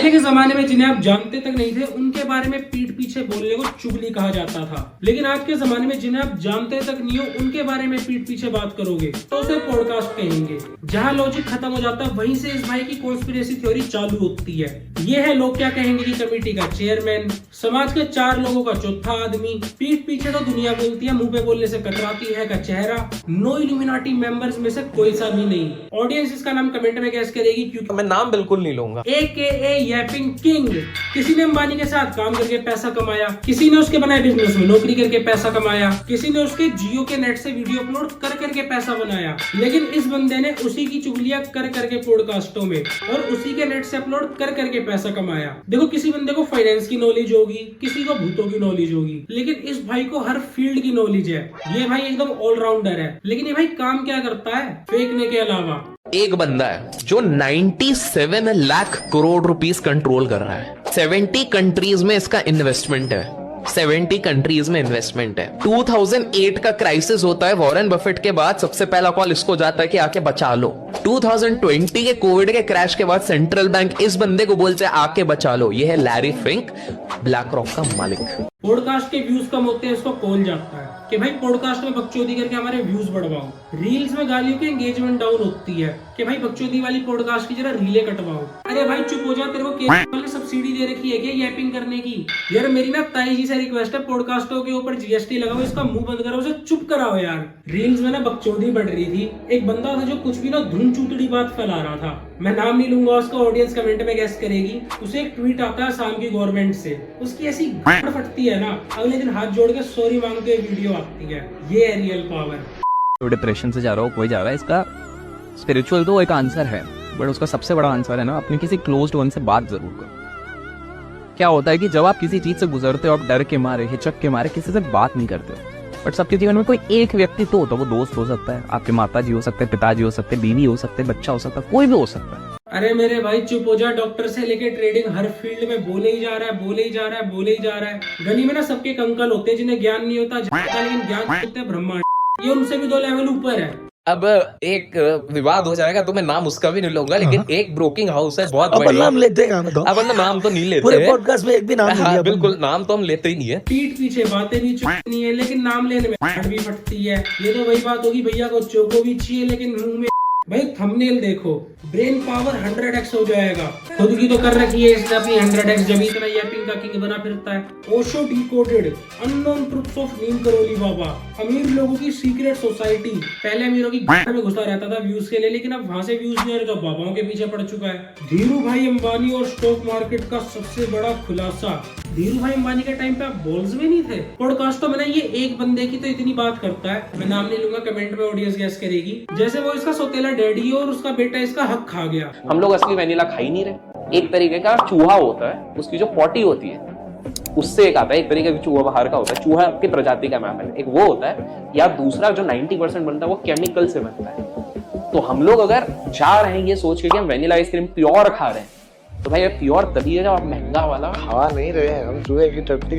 पहले के जमाने में जिन्हें आप जानते तक नहीं थे उनके बारे में पीठ पीछे बोलने को चुगली कहा जाता था, लेकिन आज के जमाने में जिन्हें आप जानते तक नहीं हो उनके बारे में पीठ पीछे बात करोगे तो उसे पॉडकास्ट कहेंगे। जहाँ लॉजिक खत्म हो जाता है वहीं से इस भाई की कॉन्स्पिरेसी थ्योरी चालू होती है। ये है लोग क्या कहेंगे की कमेटी का चेयरमैन, समाज के 4 लोगों का चौथा आदमी, पीठ पीछे तो दुनिया बोलती है, मुंह पे बोलने से कतराती है का चेहरा, नो इल्यूमिनाटी मेंबर्स में से कोई सा भी नहीं। ऑडियंस इसका नाम कमेंट में गैस करेगी क्योंकि मैं नाम बिल्कुल नहीं लूंगा। AKA yapping king. किसी ने अंबानी के साथ काम करके पैसा कमाया, किसी ने उसके बनाए बिजनेस में नौकरी करके पैसा कमाया, किसी ने उसके जियो के नेट से वीडियो अपलोड कर करके पैसा बनाया, लेकिन इस बंदे ने उसी की चुगलियां कर करके पॉडकास्टों में और उसी के नेट से अपलोड कर करके पैसा कमाया। देखो किसी बंदे को फाइनेंस की नॉलेज होगी, किसी को भूतों की नॉलेज होगी, लेकिन इस भाई को हर फील्ड की नॉलेज है। ये भाई एकदम ऑलराउंडर है। लेकिन ये भाई काम क्या करता है फेंकने के अलावा? एक बंदा है जो 97 लाख करोड़ रुपीस कंट्रोल कर रहा है। 70 कंट्रीज में इसका इन्वेस्टमेंट है। 70 कंट्रीज में इन्वेस्टमेंट है। 2008 का क्राइसिस होता है, वॉरेन बफेट के बाद सबसे पहला कॉल इसको जाता है कि आके बचा लो। 2020 के कोविड के क्रैश के बाद सेंट्रल बैंक इस बंदे को बोलते हैं आके बचा लो। ये है लैरी फिंक, ब्लैक रॉक का मालिक। पॉडकास्ट के व्यूज कम होते हैं, इसको कॉल जाता है कि भाई पॉडकास्ट में बकचोदी करके हमारे व्यूज बढ़वाओ। रील्स में गालियों की एंगेजमेंट डाउन होती है कि भाई बकचोदी वाली पॉडकास्ट की जरा रीले कटवाओ। अरे भाई चुप हो जा, तेरे को केस वाले सब्सिडी दे रखी है क्या यैपिंग करने की? यार मेरी ना ताई जी से रिक्वेस्ट है, पॉडकास्टों के ऊपर GST लगाओ, इसका मुंह बंद करो, उसे चुप कराओ यार। रील्स में ना बकचोदी बढ़ रही थी, एक बंदा था जो कुछ भी ना धुन चूतड़ी बात फैला रहा था, मैं नाम नहीं लूंगा उसका, ऑडियंस कमेंट में गैस करेगी। उसे एक ट्वीट आता है आसाम की गवर्नमेंट से, उसकी ऐसी गांड फटती है ना, अगले दिन हाथ जोड़ के सॉरी मांगते हुए वीडियो आती है। ये है रियल पावर। तो डिप्रेशन से जा रहा हो, कोई जा रहा है, इसका स्पिरिचुअल तो एक आंसर है, बट उसका सबसे बड़ा आंसर है ना अपने किसी क्लोज्ड वन से बात जरूर करो। क्या होता है कि जब आप किसी चीज से गुजरते हो, आप डर के मारे, हिचक के मारे किसी से बात नहीं करते हो, बट सबके जीवन में कोई एक व्यक्ति तो वो दोस्त हो सकता है, आपके माता जी हो सकते हैं, पिताजी हो सकते हैं, बीवी हो सकते हैं, बच्चा हो सकता है, कोई भी हो सकता है। अरे मेरे भाई चुप हो जा, डॉक्टर से लेके ट्रेडिंग हर फील्ड में बोले ही जा रहा है, बोले ही जा रहा है, बोले ही जा रहा है। गली में ना सबके अंकल होते हैं जिन्हें ज्ञान नहीं होता, लेकिन ज्ञान होते हैं ब्रह्मांड। ये उनसे भी 2 लेवल ऊपर है। अब एक विवाद हो जाएगा तो मैं नाम उसका भी नहीं लूंगा, लेकिन एक ब्रोकिंग हाउस है बहुत बढ़िया। नाम लेते हैं अब नाम तो नहीं लेते पूरे पॉडकास्ट में एक भी नाम नहीं लिया। बिल्कुल नाम तो हम लेते ही नहीं है। पीठ पीछे बातें भी नहीं है, लेकिन नाम लेने में गांड भी फटती है। ये तो वही बात होगी, भैया को चोको भी चाहिए लेकिन मुंह में। भाई थंबनेल देखो, ब्रेन पावर 100x हो जाएगा। खुद की तो कर रखी है इसने अपनी 100x, जब इतना यैपिंग का किंग बना फिरता है। Osho decoded, unknown truths of Neem Karoli Baba, अमीर लोगों की सीक्रेट सोसाइटी। पहले अमीरों की गांड में घुसा रहता था व्यूज के लिए, लेकिन अब वहां से व्यूज नहीं आ रहे तो बाबाओं के पीछे पड़ चुका है। धीरू भाई अंबानी और स्टॉक मार्केट का सबसे बड़ा खुलासा। धीरू भाई अंबानी के टाइम पे आप बॉल्स में नहीं थे। पॉडकास्टों में ना ये एक बंदे की तो इतनी बात करता है, मैं नाम नहीं लूंगा, कमेंट में ऑडियंस गैस करेगी, जैसे वो इसका सौतेला डैडी और उसका बेटा इसका हक खा गया। हम लोग असली वेनिला खा ही नहीं रहे। एक तरीके का चूहा होता है, उसकी जो पॉटी होती है उससे एक आता है, एक तरीके का चूहा बाहर का होता है, चूहा की प्रजाति का मैमल, एक वो होता है, या दूसरा जो 90% बनता है वो केमिकल से बनता है। तो हम लोग अगर जा रहे हैं ये सोच के कि हम वेनिला आइसक्रीम प्योर खा रहे हैं, तो भाई प्योर तभी है जब आप महंगा वाला खा नहीं रहे हैं, हम चूहे की टट्टी।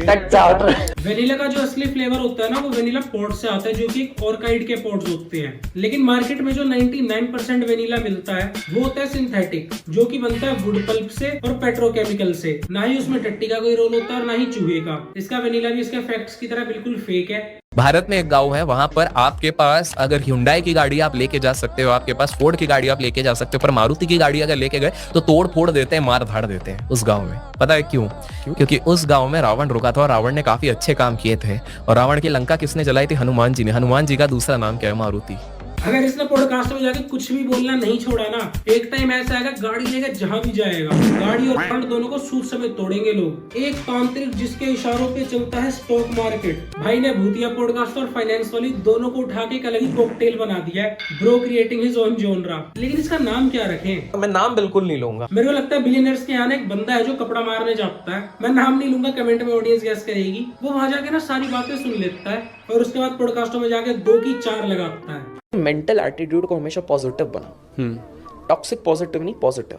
वेनिला का जो असली फ्लेवर होता है ना वो वेनिला पॉट से आता है, जो कि ऑर्काइड के पॉट्स होते हैं। लेकिन मार्केट में जो 99% वेनिला मिलता है वो होता है सिंथेटिक, जो कि बनता है वुड पल्प से और पेट्रोकेमिकल से। ना ही उसमें टट्टी का कोई रोल होता है और ना ही चूहे का। इसका वेनिला भी इसके फैक्ट्स की तरह बिल्कुल फेक है। भारत में एक गांव है, वहां पर आपके पास अगर Hyundai की गाड़ी आप लेके जा सकते हो, आपके पास Ford की गाड़ी आप लेके जा सकते हो, पर मारुति की गाड़ी अगर लेके गए तो तोड़ फोड़ देते हैं, मार धाड़ देते हैं उस गांव में। पता है क्यों? क्योंकि उस गांव में रावण रुका था और रावण ने काफी अच्छे काम किए थे। और रावण की लंका किसने जलाई थी? हनुमान जी ने। हनुमान जी का दूसरा नाम क्या है? मारुति। अगर इसने पॉडकास्ट में जाके कुछ भी बोलना नहीं छोड़ा ना, एक टाइम ऐसा आएगा गाड़ी लेकर जहां भी जाएगा, गाड़ी और फंड दोनों को सूद समेत तोड़ेंगे लोग। एक तांत्रिक जिसके इशारों पे चलता है स्टॉक मार्केट। भाई ने भूतिया पॉडकास्ट और फाइनेंस वाली दोनों को उठा के एक अलग ही कॉकटेल बना दिया है, bro creating his own genre. लेकिन इसका नाम क्या रखें? मैं नाम बिल्कुल नहीं लूंगा। मेरे को लगता है बिलियनर्स के यहाँ एक बंदा है जो कपड़ा मारने जाता है, मैं नाम नहीं लूंगा, कमेंट में ऑडियंस गैस करेगी। वो वहां जाके ना सारी बातें सुन लेता है और उसके बाद पॉडकास्टों में जाके 2 की 4 लगाता है। मेंटल एटीट्यूड को हमेशा पॉजिटिव बना, टॉक्सिक पॉजिटिव नहीं, पॉजिटिव।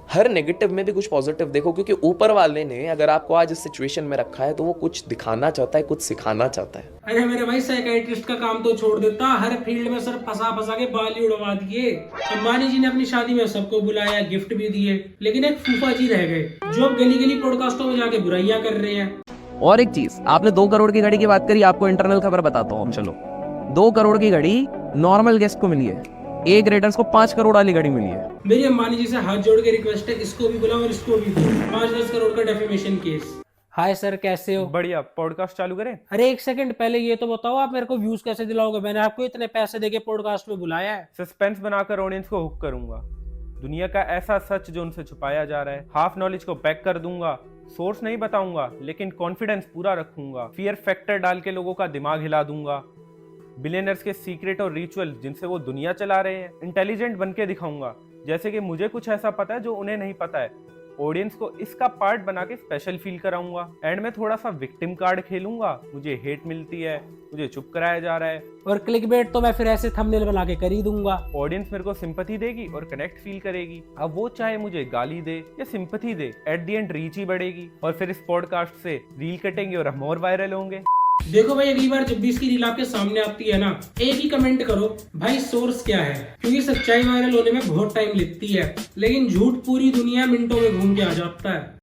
हर नेगेटिव में भी कुछ पॉजिटिव देखो, क्योंकि ऊपर वाले ने अगर आपको आज इस सिचुएशन में रखा है तो वो कुछ दिखाना चाहता है, कुछ सिखाना चाहता है। अरे मेरे भाई साइकियाट्रिस्ट का काम तो छोड़ देता, हर फील्ड में सर फंसा के बाल ही उड़वा दिए। अंबानी जी ने अपनी शादी में सबको बुलाया, गिफ्ट भी दिए, लेकिन एक फूफा जी रह गए जो अब गली गली पॉडकास्टों में जाके बुराइयां कर रहे हैं। और एक चीज, आपने 2 करोड़ की घड़ी की बात करी, आपको इंटरनल खबर बताता हूँ। चलो, 2 करोड़ की घड़ी नॉर्मल गेस्ट को मिली है, एक रेडर्स को 5 करोड़ वाली घड़ी मिली है। मेरी अंबानी जी से हाथ जोड़ के रिक्वेस्ट है, इसको भी बुलाओ और इसको भी। 5-10 करोड़ का डेफेमेशन केस। हाय सर, कैसे हो? बढ़िया। पॉडकास्ट चालू करें? अरे एक सेकंड, पहले ये तो बताओ आप मेरे को व्यूज कैसे दिलाओगे? मैंने आपको इतने पैसे देके पॉडकास्ट में बुलाया है। सस्पेंस बनाकर ऑडियंस को हुक करूंगा, दुनिया का ऐसा सच जो उनसे छुपाया जा रहा है। हाफ नॉलेज को पैक कर दूंगा, सोर्स नहीं बताऊंगा लेकिन कॉन्फिडेंस पूरा रखूंगा। फियर फैक्टर डाल के लोगों का दिमाग हिला दूंगा। बिलियनर्स के सीक्रेट और रिचुअल जिनसे वो दुनिया चला रहे हैं, इंटेलिजेंट बन के दिखाऊंगा, जैसे कि मुझे कुछ ऐसा पता है जो उन्हें नहीं पता है। ऑडियंस को इसका पार्ट बना के स्पेशल फील कराऊंगा। एंड में थोड़ा सा विक्टिम कार्ड खेलूंगा, मुझे हेट मिलती है, मुझे चुप कराया जा रहा है। और क्लिकबेट तो मैं फिर ऐसे थंबनेल बना के कर ही दूंगा। ऑडियंस मेरे को सिंपैथी देगी और कनेक्ट फील करेगी। अब वो चाहे मुझे गाली दे या सिंपैथी दे, एट द एंड रीच ही बढ़ेगी और फिर इस पॉडकास्ट से रील कटेंगे और हम और वायरल होंगे। देखो भाई, अगली बार जब भी इसकी रील आपके सामने आती है ना, एक ही कमेंट करो, भाई सोर्स क्या है, क्योंकि सच्चाई वायरल होने में बहुत टाइम लगती है, लेकिन झूठ पूरी दुनिया मिनटों में घूम के आ जाता है।